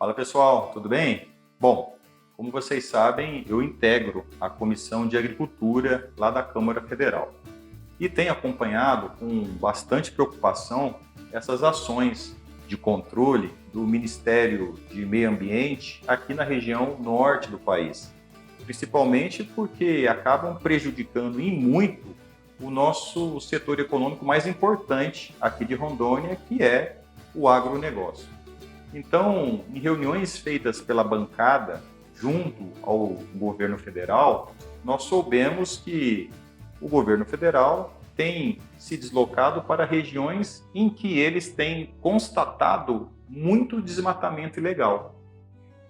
Fala pessoal, tudo bem? Bom, como vocês sabem, eu integro a Comissão de Agricultura lá da Câmara Federal e tenho acompanhado com bastante preocupação essas ações de controle do Ministério de Meio Ambiente aqui na região norte do país, principalmente porque acabam prejudicando em muito o nosso setor econômico mais importante aqui de Rondônia, que é o agronegócio. Então, em reuniões feitas pela bancada junto ao governo federal, nós soubemos que o governo federal tem se deslocado para regiões em que eles têm constatado muito desmatamento ilegal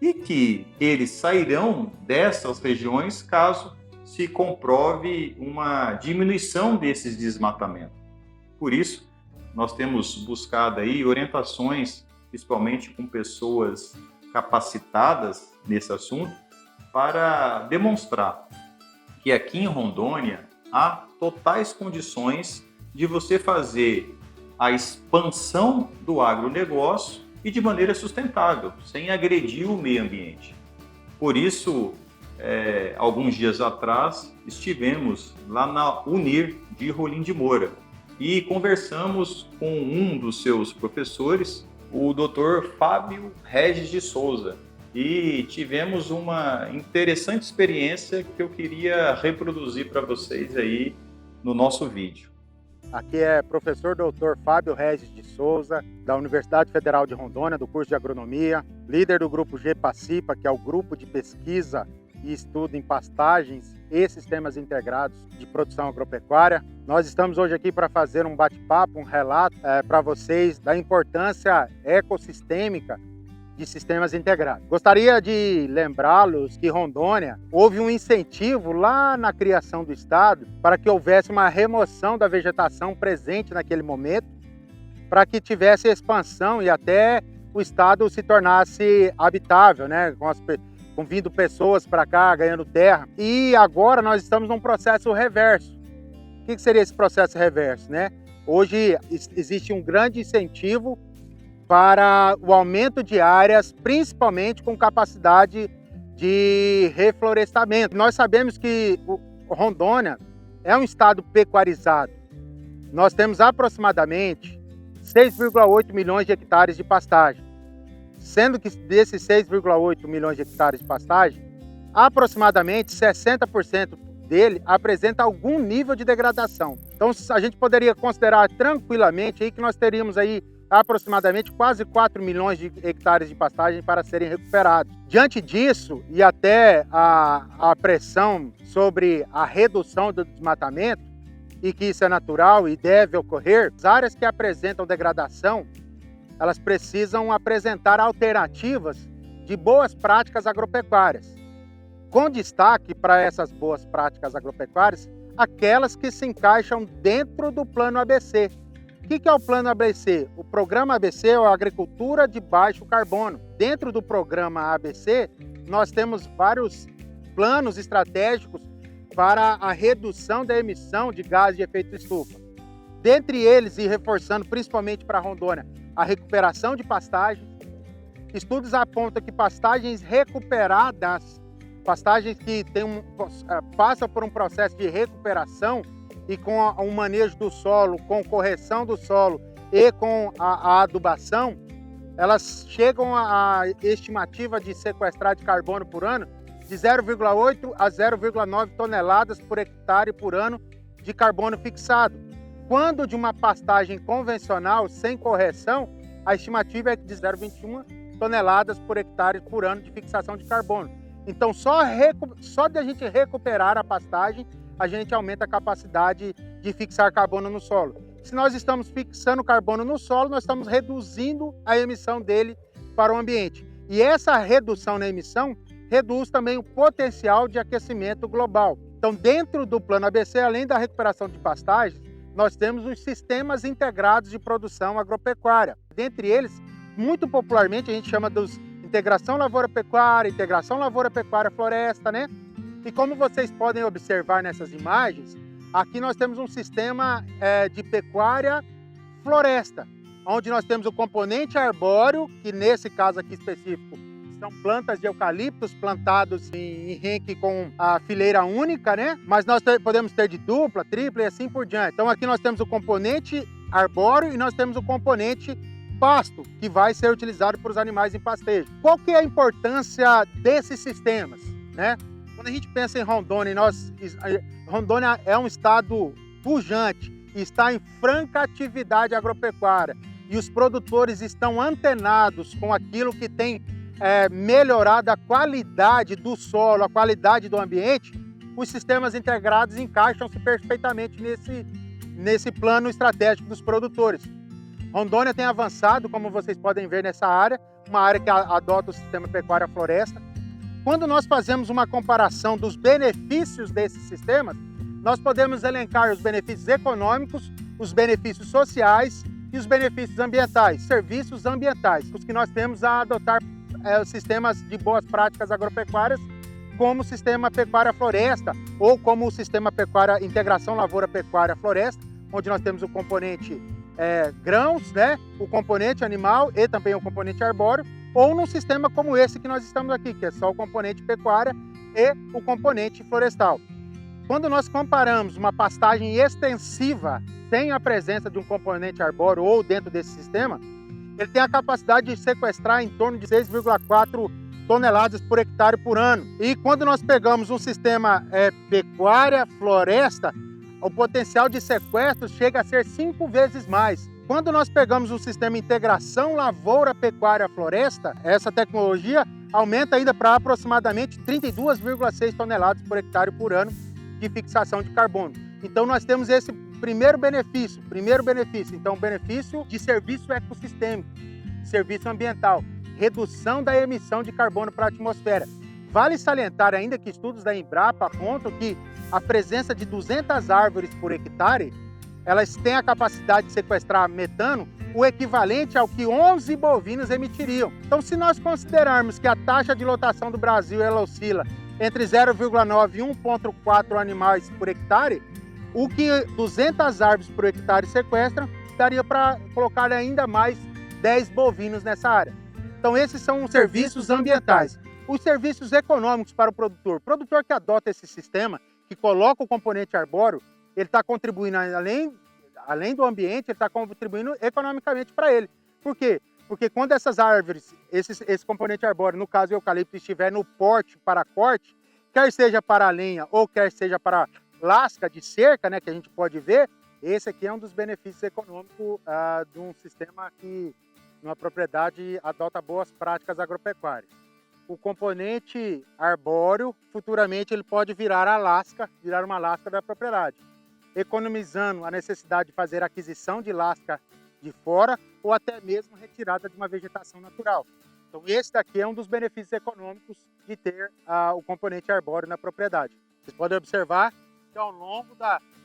e que eles sairão dessas regiões caso se comprove uma diminuição desses desmatamentos. Por isso, nós temos buscado aí orientações, principalmente com pessoas capacitadas nesse assunto, para demonstrar que aqui em Rondônia há totais condições de você fazer a expansão do agronegócio e de maneira sustentável, sem agredir o meio ambiente. Por isso, alguns dias atrás, estivemos lá na Unir de Rolim de Moura e conversamos com um dos seus professores, o Dr. Fábio Regis de Souza, e tivemos uma interessante experiência que eu queria reproduzir para vocês aí no nosso vídeo. Aqui é professor Dr. Fábio Regis de Souza, da Universidade Federal de Rondônia, do curso de Agronomia, líder do grupo GPACIPA, que é o grupo de pesquisa e estudo em pastagens e sistemas integrados de produção agropecuária. Nós estamos hoje aqui para fazer um bate-papo, um relato para vocês da importância ecossistêmica de sistemas integrados. Gostaria de lembrá-los que Rondônia houve um incentivo lá na criação do estado para que houvesse uma remoção da vegetação presente naquele momento, para que tivesse expansão e até o estado se tornasse habitável, né? Com vindo pessoas para cá, ganhando terra. E agora nós estamos num processo reverso. O que seria esse processo reverso, né? Hoje existe um grande incentivo para o aumento de áreas, principalmente com capacidade de reflorestamento. Nós sabemos que Rondônia é um estado pecuarizado. Nós temos aproximadamente 6,8 milhões de hectares de pastagem. Sendo que desses 6,8 milhões de hectares de pastagem, aproximadamente 60% dele apresenta algum nível de degradação. Então, a gente poderia considerar tranquilamente aí que nós teríamos aí aproximadamente quase 4 milhões de hectares de pastagem para serem recuperados. Diante disso, e até a pressão sobre a redução do desmatamento, e que isso é natural e deve ocorrer, as áreas que apresentam degradação, elas precisam apresentar alternativas de boas práticas agropecuárias, com destaque para essas boas práticas agropecuárias, aquelas que se encaixam dentro do Plano ABC. O que é o Plano ABC? O Programa ABC é a Agricultura de Baixo Carbono. Dentro do Programa ABC, nós temos vários planos estratégicos para a redução da emissão de gases de efeito estufa. Dentre eles, e reforçando principalmente para Rondônia, a recuperação de pastagens. Estudos apontam que pastagens recuperadas, pastagens que passam por um processo de recuperação e com o manejo do solo, com correção do solo e com a adubação, elas chegam a estimativa de sequestrar de carbono por ano de 0,8 a 0,9 toneladas por hectare por ano de carbono fixado. Quando de uma pastagem convencional, sem correção, a estimativa é de 0,21 toneladas por hectare por ano de fixação de carbono. Então, só de a gente recuperar a pastagem, a gente aumenta a capacidade de fixar carbono no solo. Se nós estamos fixando carbono no solo, nós estamos reduzindo a emissão dele para o ambiente. E essa redução na emissão reduz também o potencial de aquecimento global. Então, dentro do Plano ABC, além da recuperação de pastagens, nós temos os sistemas integrados de produção agropecuária. Dentre eles, muito popularmente, a gente chama dos integração lavoura-pecuária, integração lavoura-pecuária-floresta, né? E como vocês podem observar nessas imagens, aqui nós temos um sistema de pecuária-floresta. onde nós temos o componente arbóreo, que nesse caso aqui específico são plantas de eucaliptos plantados em renque com a fileira única, né? Mas nós podemos ter de dupla, tripla e assim por diante. Então aqui nós temos o componente arbóreo e nós temos o componente pasto, que vai ser utilizado por os animais em pastejo. Qual que é a importância desses sistemas, né? Quando a gente pensa em Rondônia, Rondônia é um estado pujante, está em franca atividade agropecuária e os produtores estão antenados com aquilo que tem melhorado a qualidade do solo, a qualidade do ambiente. Os sistemas integrados encaixam-se perfeitamente nesse plano estratégico dos produtores. Rondônia tem avançado, como vocês podem ver nessa área, uma área que adota o sistema pecuária-floresta. Quando nós fazemos uma comparação dos benefícios desses sistemas, nós podemos elencar os benefícios econômicos, os benefícios sociais e os benefícios ambientais, serviços ambientais, os que nós temos a adotar sistemas de boas práticas agropecuárias, como o sistema pecuária-floresta ou como o sistema pecuária integração lavoura-pecuária-floresta, onde nós temos o componente grãos, né, o componente animal e também o componente arbóreo, ou num sistema como esse que nós estamos aqui, que é só o componente pecuária e o componente florestal. Quando nós comparamos uma pastagem extensiva sem a presença de um componente arbóreo ou dentro desse sistema, ele tem a capacidade de sequestrar em torno de 6,4 toneladas por hectare por ano. E quando nós pegamos um sistema pecuária-floresta, o potencial de sequestro chega a ser 5 vezes mais. Quando nós pegamos um sistema integração lavoura-pecuária-floresta, essa tecnologia aumenta ainda para aproximadamente 32,6 toneladas por hectare por ano de fixação de carbono. Então nós temos esse primeiro benefício, então benefício de serviço ecossistêmico, serviço ambiental, redução da emissão de carbono para a atmosfera. Vale salientar ainda que estudos da Embrapa apontam que a presença de 200 árvores por hectare, elas têm a capacidade de sequestrar metano, o equivalente ao que 11 bovinos emitiriam. Então, se nós considerarmos que a taxa de lotação do Brasil ela oscila entre 0,9 e 1,4 animais por hectare, o que 200 árvores por hectare sequestram, daria para colocar ainda mais 10 bovinos nessa área. Então, esses são os serviços ambientais. Os serviços econômicos para o produtor que adota esse sistema, que coloca o componente arbóreo, ele está contribuindo, além do ambiente, ele está contribuindo economicamente para ele. Por quê? Porque quando essas árvores, esse componente arbóreo, no caso o eucalipto, estiver no porte para corte, quer seja para lenha ou quer seja para lasca de cerca, né, que a gente pode ver, esse aqui é um dos benefícios econômicos de um sistema que, numa propriedade, adota boas práticas agropecuárias. O componente arbóreo, futuramente, ele pode virar uma lasca da propriedade, economizando a necessidade de fazer aquisição de lasca de fora ou até mesmo retirada de uma vegetação natural. Então, esse daqui é um dos benefícios econômicos de ter o componente arbóreo na propriedade. Vocês podem observar que ao longo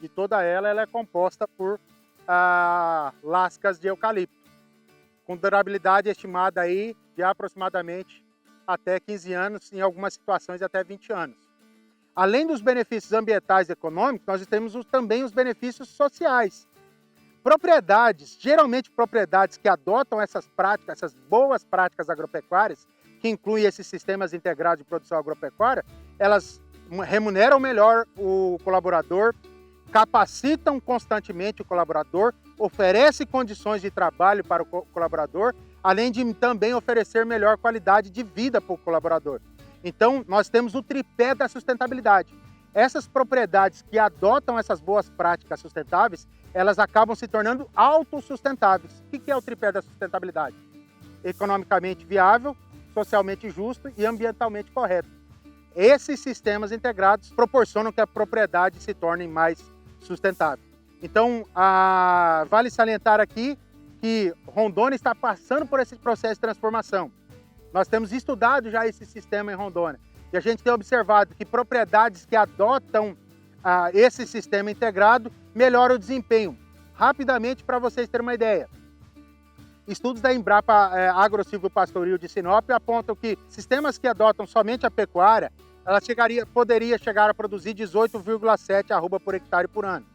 de toda ela é composta por lascas de eucalipto, com durabilidade estimada aí de aproximadamente até 15 anos, em algumas situações até 20 anos. Além dos benefícios ambientais e econômicos, nós temos também os benefícios sociais. Propriedades, geralmente propriedades que adotam essas práticas, essas boas práticas agropecuárias, que incluem esses sistemas integrados de produção agropecuária, elas remuneram melhor o colaborador, capacitam constantemente o colaborador, oferecem condições de trabalho para o colaborador, além de também oferecer melhor qualidade de vida para o colaborador. Então, nós temos o tripé da sustentabilidade. Essas propriedades que adotam essas boas práticas sustentáveis, elas acabam se tornando autossustentáveis. O que é o tripé da sustentabilidade? Economicamente viável, socialmente justo e ambientalmente correto. Esses sistemas integrados proporcionam que a propriedade se torne mais sustentável. Então, vale salientar aqui que Rondônia está passando por esse processo de transformação. Nós temos estudado já esse sistema em Rondônia e a gente tem observado que propriedades que adotam esse sistema integrado melhoram o desempenho. Rapidamente, para vocês terem uma ideia, estudos da Embrapa Agro-Silvio-Pastoril de Sinop apontam que sistemas que adotam somente a pecuária, ela poderia chegar a produzir 18,7 arroba por hectare por ano.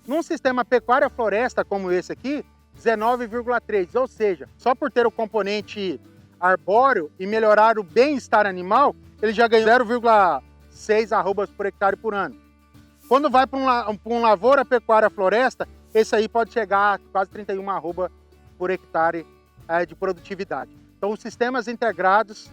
Num sistema pecuária-floresta como esse aqui, 19,3. Ou seja, só por ter o componente arbóreo e melhorar o bem-estar animal, ele já ganhou 0,6 arrobas por hectare por ano. Quando vai para um lavoura, pecuária, floresta, esse aí pode chegar a quase 31 arroba por hectare de produtividade. Então, os sistemas integrados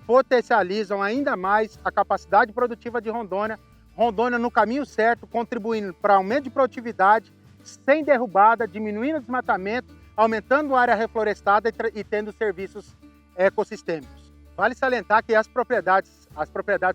potencializam ainda mais a capacidade produtiva de Rondônia. Rondônia no caminho certo, contribuindo para aumento de produtividade, sem derrubada, diminuindo o desmatamento, aumentando a área reflorestada e tendo serviços ecossistêmicos. Vale salientar que as propriedades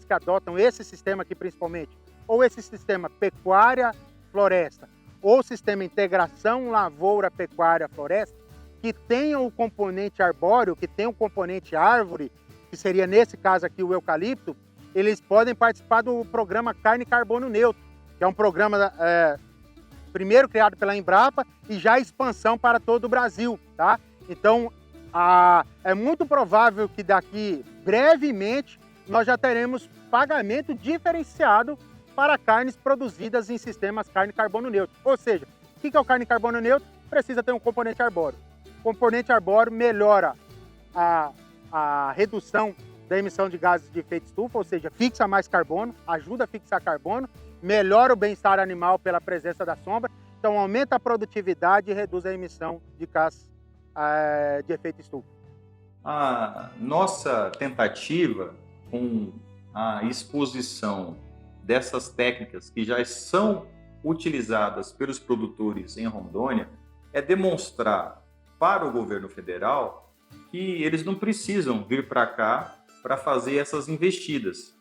que adotam esse sistema aqui principalmente, ou esse sistema pecuária-floresta, ou sistema integração lavoura-pecuária-floresta, que tenham o componente arbóreo, que tenham o componente árvore, que seria nesse caso aqui o eucalipto, eles podem participar do programa Carne e Carbono Neutro, que é um programa primeiro criado pela Embrapa e já expansão para todo o Brasil, tá? Então, é muito provável que daqui brevemente nós já teremos pagamento diferenciado para carnes produzidas em sistemas carne e carbono neutro. Ou seja, o que é o carne e carbono neutro? Precisa ter um componente arbóreo. O componente arbóreo melhora a redução da emissão de gases de efeito estufa, ou seja, fixa mais carbono, ajuda a fixar carbono, melhora o bem-estar animal pela presença da sombra, então aumenta a produtividade e reduz a emissão de gases de efeito estufa. A nossa tentativa com a exposição dessas técnicas que já são utilizadas pelos produtores em Rondônia é demonstrar para o governo federal que eles não precisam vir para cá para fazer essas investidas,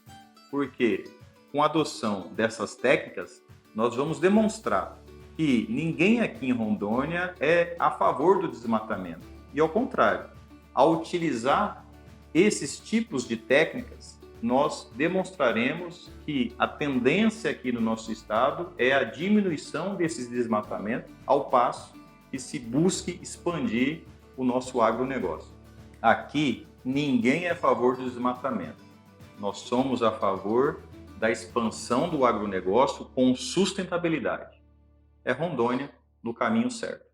porque com a adoção dessas técnicas nós vamos demonstrar que ninguém aqui em Rondônia é a favor do desmatamento e ao contrário, ao utilizar esses tipos de técnicas nós demonstraremos que a tendência aqui no nosso estado é a diminuição desses desmatamentos, ao passo que se busque expandir o nosso agronegócio. Aqui, ninguém é a favor do desmatamento. Nós somos a favor da expansão do agronegócio com sustentabilidade. É Rondônia no caminho certo.